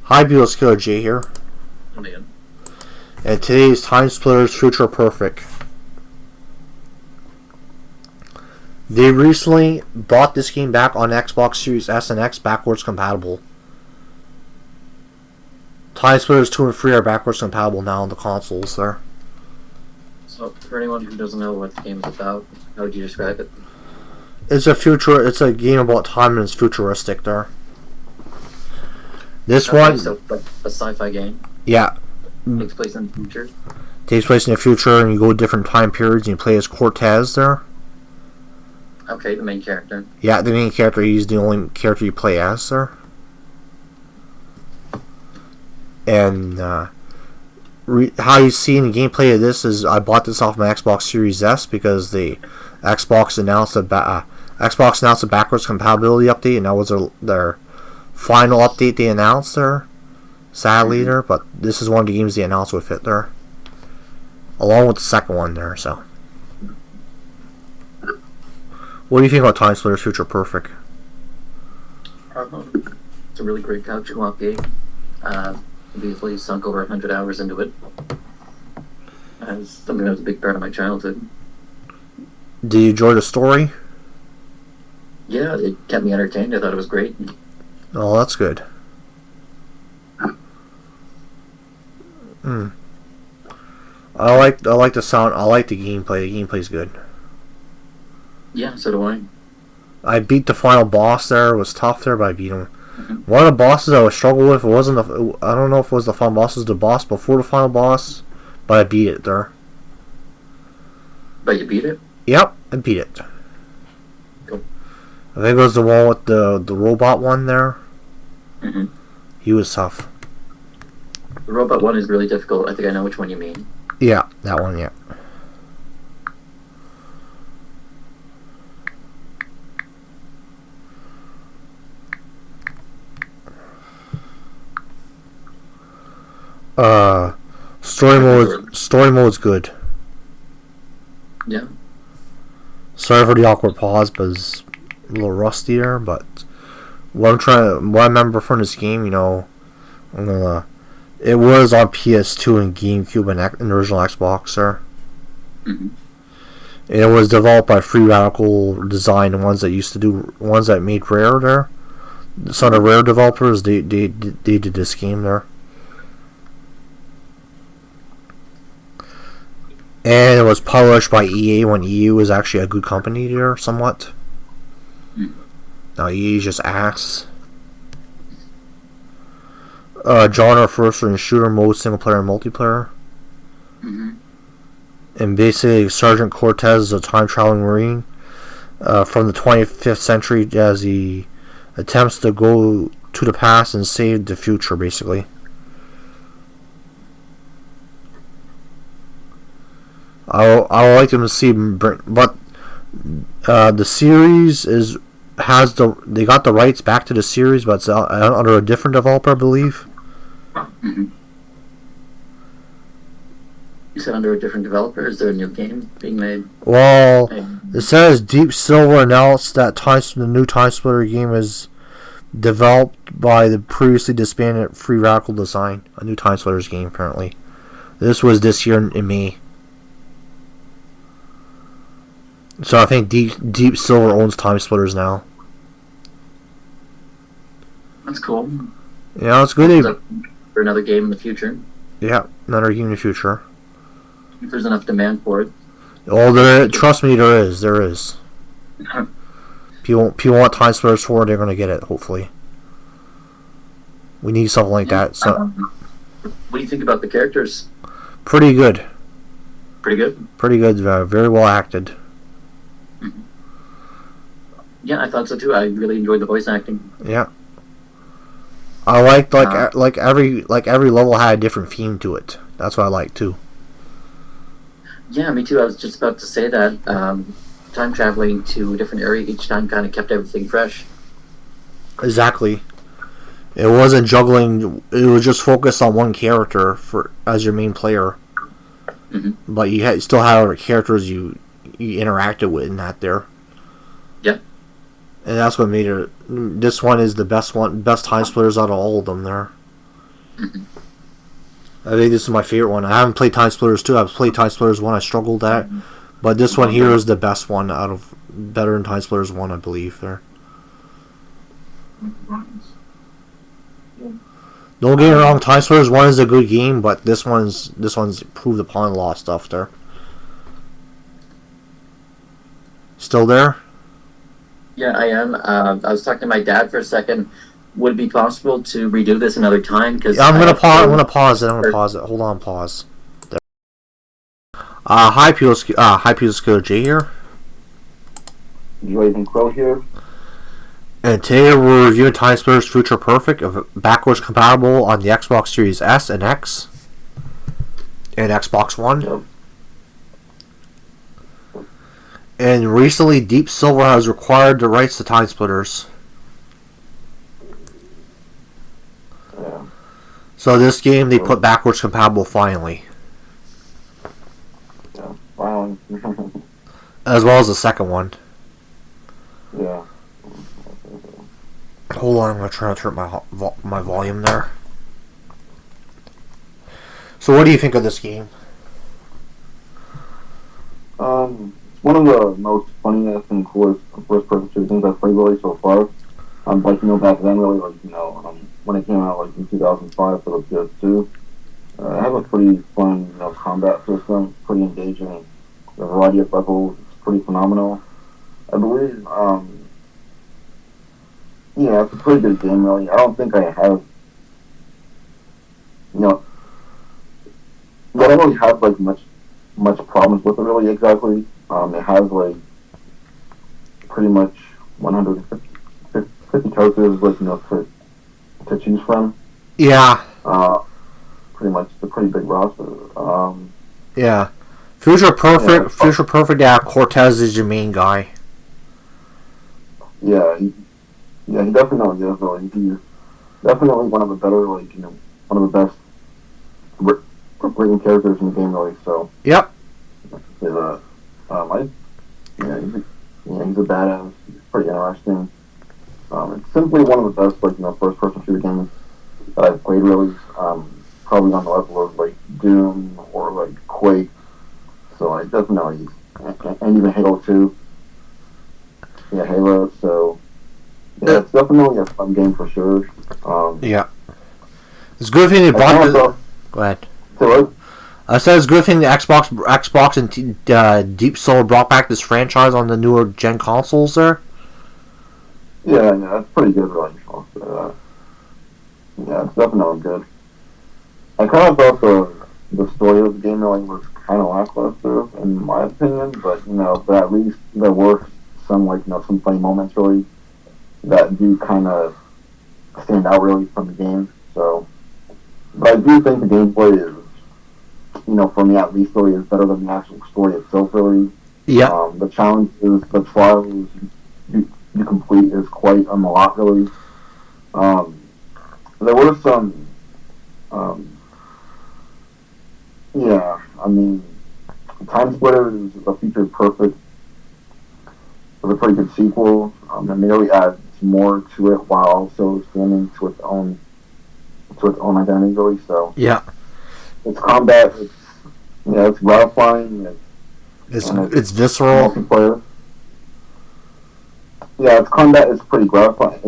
Hi, Beatles Killer J here. Oh, man. And today is Timesplitters Future Perfect. They recently brought this game back on Xbox Series S and X backwards compatible. Timesplitters 2 and 3 are backwards compatible now on the consoles there. So, for anyone who doesn't know what the game is about, how would you describe it? It's a game about time and it's futuristic there. This one... So, like a sci-fi game? Yeah. Takes place in the future? Takes place in the future and you go to different time periods and you play as Cortez there. Okay, the main character. Yeah, the main character, he's the only character you play as there. And how you see in the gameplay of this is I bought this off my Xbox Series S because the Xbox announced a backwards compatibility update, and that was their final update they announced there. Sadly there, but this is one of the games they announced with it there, along with the second one there. So, what do you think about Timesplitters Future Perfect? It's a really great couch co-op game. Easily sunk over 100 hours into it. It's something that was a big part of my childhood. Did you enjoy the story? Yeah, it kept me entertained. I thought it was great. Oh, that's good. I like the sound. I like the gameplay. The gameplay's good. Yeah, so do I. I beat the final boss there. It was tough there, but I beat him. One of the bosses I was struggling with, I don't know if it was the final boss, it was the boss before the final boss, but I beat it there. But you beat it? Yep, I beat it. Cool. I think it was the one with the robot one there. He was tough. The robot one is really difficult. I think I know which one you mean. Yeah, that one, yeah. Story mode's good. Yeah. Sorry for the awkward pause, but it's a little rusty there. But what I remember from this game, it was on PS2 and GameCube and original Xbox there. And it was developed by Free Radical Design, the ones that made Rare there. Some of the Rare developers, they did this game there. And it was published by EA when EA was actually a good company there, somewhat. Now EA is just ass. Genre first-person shooter mode, single player and multiplayer. And basically, Sergeant Cortez is a time-traveling Marine from the 25th century as he attempts to go to the past and save the future, basically. I would like them to see, but the series they got the rights back to the series, but it's under a different developer, I believe. You said under a different developer? Is there a new game being made? Well, it says Deep Silver announced that the new Timesplitter game is developed by the previously disbanded Free Radical Design, a new Timesplitters game apparently. This was this year in May. So I think Deep Silver owns Timesplitters now. That's cool. Yeah, it's good. For another game in the future. Yeah, another game in the future. If there's enough demand for it. Oh, trust me, there is. There is. People want Timesplitters 4, they're going to get it, hopefully. We need something like that. So, what do you think about the characters? Pretty good. Pretty good? Pretty good. Very well acted. Yeah, I thought so too. I really enjoyed the voice acting. Yeah. I liked every level had a different theme to it. That's what I liked too. Yeah, me too. I was just about to say that time traveling to a different area each time kind of kept everything fresh. Exactly. It wasn't juggling. It was just focused on one character as your main player. But you still had other characters you interacted with in that there. Yeah. And that's what made it. This one is the best one, best Timesplitters out of all of them there. I think this is my favorite one. I haven't played Timesplitters 2. I've played Timesplitters 1. I struggled at, but this one here is the best one out of better than Timesplitters 1, I believe. There. Don't get me wrong, Timesplitters 1 is a good game, but this one's improved upon a lot of stuff there. Still there? Yeah, I am. I was talking to my dad for a second. Would it be possible to redo this another time? Because yeah, I'm gonna pause it. Hold on, pause. There. Hi, Peelskill J here. Draven Crow here. And today we're reviewing Timesplitters Future Perfect, backwards compatible on the Xbox Series S and X, and Xbox One. Yep. And recently, Deep Silver has acquired the rights to Timesplitters. Yeah. So this game they put backwards compatible finally, Yeah. Finally. as well as the second one. Yeah. Hold on, I'm gonna try to turn my volume there. So, what do you think of this game? One of the most funniest and coolest first-person shooters I've played really so far. Like back then, really, when it came out like in 2005 for the PS2, it has a pretty fun, combat system, pretty engaging. The variety of levels is pretty phenomenal. I believe, yeah, it's a pretty good game, really. I don't think I have, I don't really have like much problems with it, really. Exactly. It has like pretty much 150 characters, like to choose from. Yeah. Pretty much it's a pretty big roster. Yeah. Future Perfect. Yeah, Cortez is your main guy. Yeah. He definitely is. Really. He's definitely one of the better, one of the best written characters in the game, really. So. Yep. He's a badass. He's pretty interesting. It's simply one of the best, first-person shooter games that I've played, really. Probably on the level of, Doom or, Quake. So, definitely, and even Halo 2. Yeah, Halo, so, yeah, it's definitely a fun game for sure. Yeah. It's a good thing they brought the... Go ahead. So what? I said it's a good thing the Xbox and Deep Silver brought back this franchise on the newer gen consoles there. Yeah, that's pretty good, really. Yeah, it's definitely good. I kind of thought the story of the game really was kind of lackluster, in my opinion, but at least there were some some funny moments really that do kind of stand out really from the game. So, but I do think the gameplay is, for me at least, really is better than the actual story itself. Really, yeah. The challenges, the trials you complete is quite a lot, really. There were some, yeah, I mean, Timesplitters, the Future Perfect, was a pretty good sequel. And they really adds more to it while also standing to its own identity, really. So Yeah. It's combat. It's gratifying. It's visceral. Multiplayer. Yeah, its combat is pretty gratifying.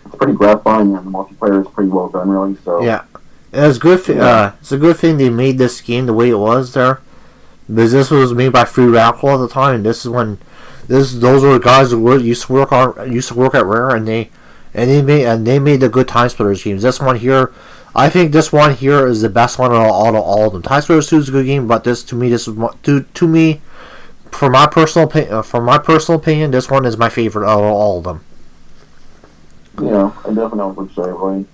It's pretty gratifying, and the multiplayer is pretty well done, really. So yeah, it's good. It's a good thing they made this game the way it was there, because this was made by Free Radical at the time. And those were the guys who used to work at Rare, and they made the good Timesplitters games. This one here, I think this one here is the best one out of all of them. Timesplitters 2 is a good game, but to me, for my personal opinion, this one is my favorite out of all of them. Yeah, I definitely would say, right.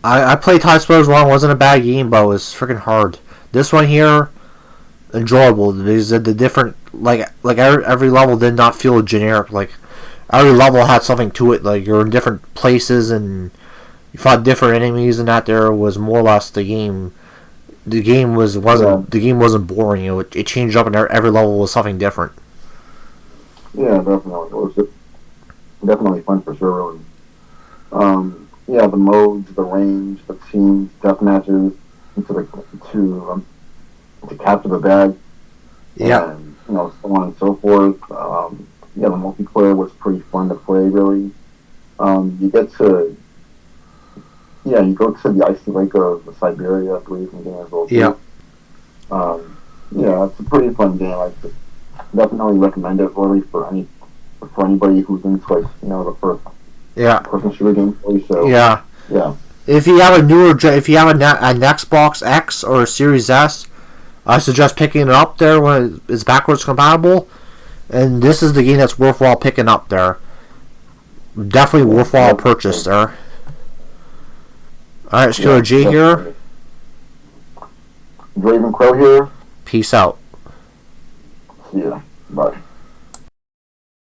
I played Timesplitters 1. It wasn't a bad game, but it was freaking hard. This one here, enjoyable. There's the different every level did not feel generic. Like every level had something to it. Like you're in different places and you fought different enemies, and that there was more or less the game. The game wasn't boring. It changed up, and every level was something different. Yeah, definitely. It was definitely fun for sure. Really. yeah, the modes, the range, the teams, death matches, into the to capture the bag, Yeah, and so on and so forth. Yeah, the multiplayer was pretty fun to play. Really, you get to you go to the icy lake of Siberia, I believe, in the game as well yeah, too. Yeah, it's a pretty fun game. I definitely recommend it really for anybody who's into the first yeah, person shooter gameplay. So yeah. yeah, If you have if you have an Xbox X or a Series S, I suggest picking it up there when it's backwards compatible. And this is the game that's worthwhile picking up there. Definitely worthwhile purchase there. Alright, Skiller G here. Draven Crow here. Peace out. See ya. Bye.